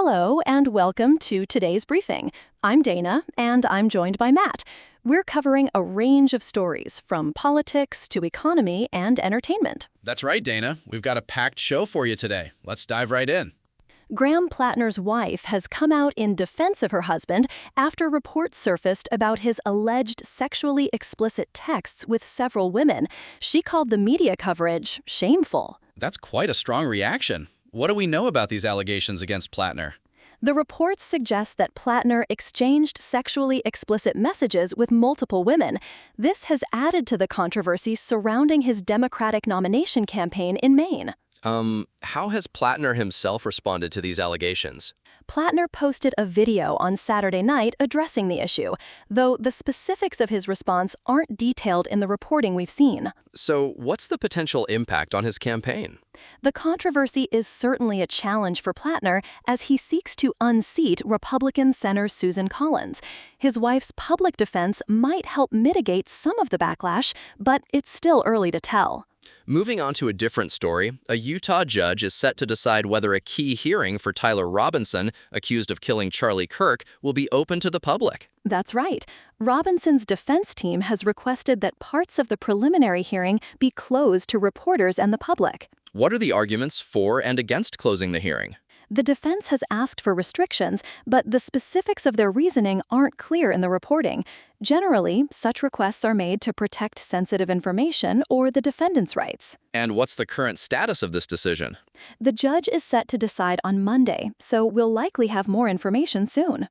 Hello, and welcome to today's briefing. I'm Dana, and I'm joined by Matt. We're covering a range of stories, from politics to economy and entertainment. That's right, Dana. We've got a packed show for you today. Let's dive right in. Graham Plattner's wife has come out in defense of her husband after reports surfaced about his alleged sexually explicit texts with several women. She called the media coverage shameful. That's quite a strong reaction. What do we know about these allegations against Plattner? The reports suggest that Plattner exchanged sexually explicit messages with multiple women. This has added to the controversy surrounding his Democratic nomination campaign in Maine. How has Plattner himself responded to these allegations? Plattner posted a video on Saturday night addressing the issue, though the specifics of his response aren't detailed in the reporting we've seen. So, what's the potential impact on his campaign? The controversy is certainly a challenge for Plattner as he seeks to unseat Republican Senator Susan Collins. His wife's public defense might help mitigate some of the backlash, but it's still early to tell. Moving on to a different story, a Utah judge is set to decide whether a key hearing for Tyler Robinson, accused of killing Charlie Kirk, will be open to the public. That's right. Robinson's defense team has requested that parts of the preliminary hearing be closed to reporters and the public. What are the arguments for and against closing the hearing? The defense has asked for restrictions, but the specifics of their reasoning aren't clear in the reporting. Generally, such requests are made to protect sensitive information or the defendant's rights. And what's the current status of this decision? The judge is set to decide on Monday, so we'll likely have more information soon.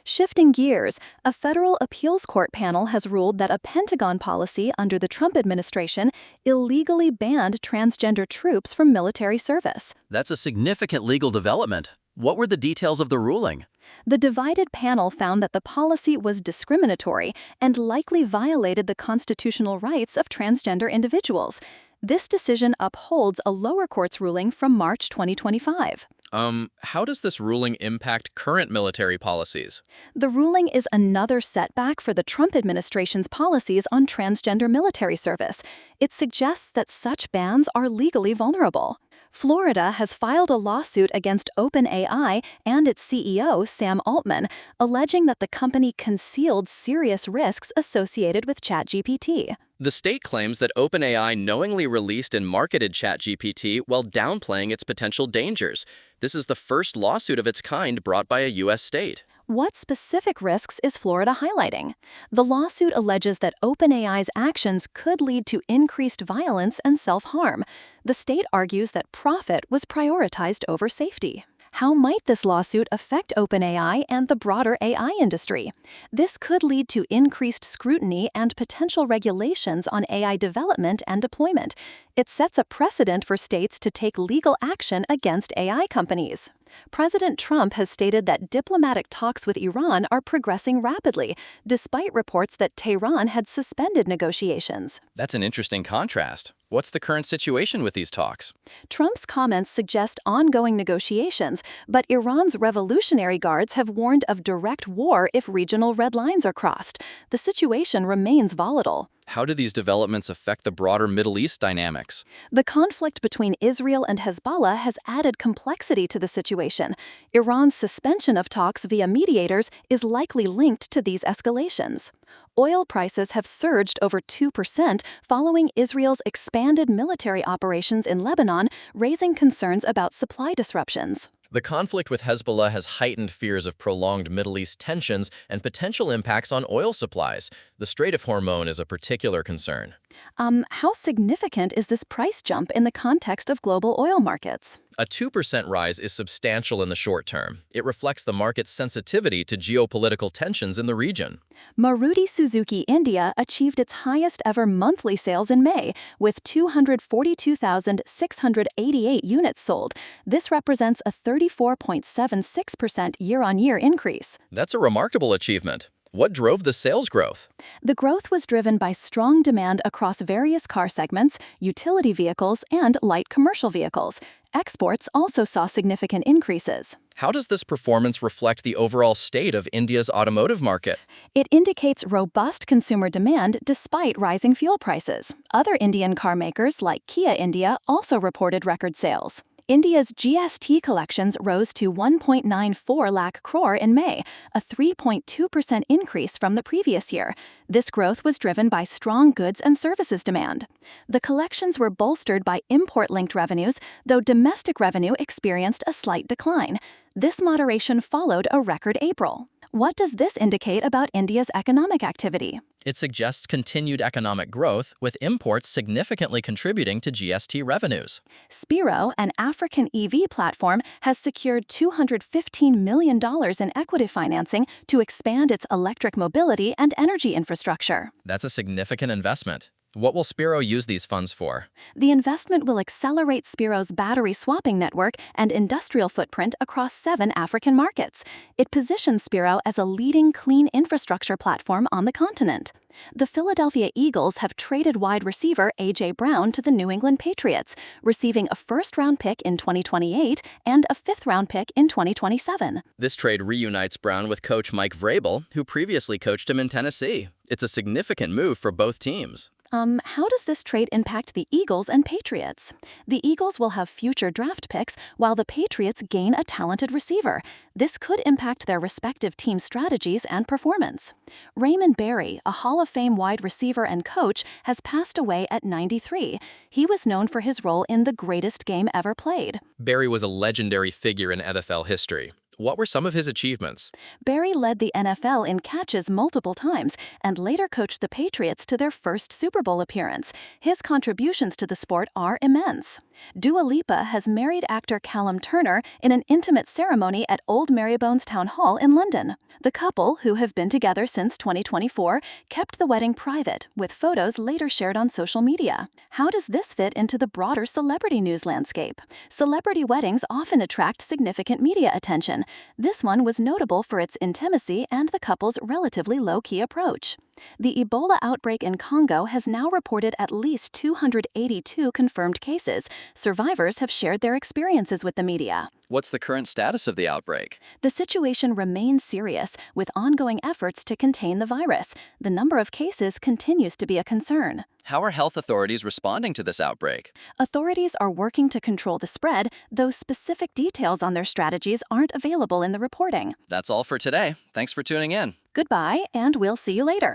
Shifting gears, a federal appeals court panel has ruled that a Pentagon policy under the Trump administration illegally banned transgender troops from military service. That's a significant legal development. What were the details of the ruling? The divided panel found that the policy was discriminatory and likely violated the constitutional rights of transgender individuals. This decision upholds a lower court's ruling from March 2025. How does this ruling impact current military policies? The ruling is another setback for the Trump administration's policies on transgender military service. It suggests that such bans are legally vulnerable. Florida has filed a lawsuit against OpenAI and its CEO, Sam Altman, alleging that the company concealed serious risks associated with ChatGPT. The state claims that OpenAI knowingly released and marketed ChatGPT while downplaying its potential dangers. This is the first lawsuit of its kind brought by a U.S. state. What specific risks is Florida highlighting? The lawsuit alleges that OpenAI's actions could lead to increased violence and self-harm. The state argues that profit was prioritized over safety. How might this lawsuit affect OpenAI and the broader AI industry? This could lead to increased scrutiny and potential regulations on AI development and deployment. It sets a precedent for states to take legal action against AI companies. President Trump has stated that diplomatic talks with Iran are progressing rapidly, despite reports that Tehran had suspended negotiations. That's an interesting contrast. What's the current situation with these talks? Trump's comments suggest ongoing negotiations, but Iran's Revolutionary Guards have warned of direct war if regional red lines are crossed. The situation remains volatile. How do these developments affect the broader Middle East dynamics? The conflict between Israel and Hezbollah has added complexity to the situation. Iran's suspension of talks via mediators is likely linked to these escalations. Oil prices have surged over 2% following Israel's expanded military operations in Lebanon, raising concerns about supply disruptions. The conflict with Hezbollah has heightened fears of prolonged Middle East tensions and potential impacts on oil supplies. The Strait of Hormuz is a particular concern. How significant is this price jump in the context of global oil markets? A 2% rise is substantial in the short term. It reflects the market's sensitivity to geopolitical tensions in the region. Maruti Suzuki India achieved its highest ever monthly sales in May, with 242,688 units sold. This represents a 34.76% year-on-year increase. That's a remarkable achievement. What drove the sales growth? The growth was driven by strong demand across various car segments, utility vehicles, and light commercial vehicles. Exports also saw significant increases. How does this performance reflect the overall state of India's automotive market? It indicates robust consumer demand despite rising fuel prices. Other Indian car makers like Kia India also reported record sales. India's GST collections rose to 1.94 lakh crore in May, a 3.2% increase from the previous year. This growth was driven by strong goods and services demand. The collections were bolstered by import-linked revenues, though domestic revenue experienced a slight decline. This moderation followed a record April. What does this indicate about India's economic activity? It suggests continued economic growth, with imports significantly contributing to GST revenues. Spiro, an African EV platform, has secured $215 million in equity financing to expand its electric mobility and energy infrastructure. That's a significant investment. What will Spiro use these funds for? The investment will accelerate Spiro's battery swapping network and industrial footprint across 7 African markets. It positions Spiro as a leading clean infrastructure platform on the continent. The Philadelphia Eagles have traded wide receiver A.J. Brown to the New England Patriots, receiving a first-round pick in 2028 and a fifth-round pick in 2027. This trade reunites Brown with coach Mike Vrabel, who previously coached him in Tennessee. It's a significant move for both teams. How does this trade impact the Eagles and Patriots? The Eagles will have future draft picks, while the Patriots gain a talented receiver. This could impact their respective team strategies and performance. Raymond Berry, a Hall of Fame wide receiver and coach, has passed away at 93. He was known for his role in the greatest game ever played. Berry was a legendary figure in NFL history. What were some of his achievements? Berry led the NFL in catches multiple times and later coached the Patriots to their first Super Bowl appearance. His contributions to the sport are immense. Dua Lipa has married actor Callum Turner in an intimate ceremony at Old Marybones Town Hall in London. The couple, who have been together since 2024, kept the wedding private, with photos later shared on social media. How does this fit into the broader celebrity news landscape? Celebrity weddings often attract significant media attention. This one was notable for its intimacy and the couple's relatively low-key approach. The Ebola outbreak in Congo has now reported at least 282 confirmed cases. Survivors have shared their experiences with the media. What's the current status of the outbreak? The situation remains serious, with ongoing efforts to contain the virus. The number of cases continues to be a concern. How are health authorities responding to this outbreak? Authorities are working to control the spread, though specific details on their strategies aren't available in the reporting. That's all for today. Thanks for tuning in. Goodbye, and we'll see you later.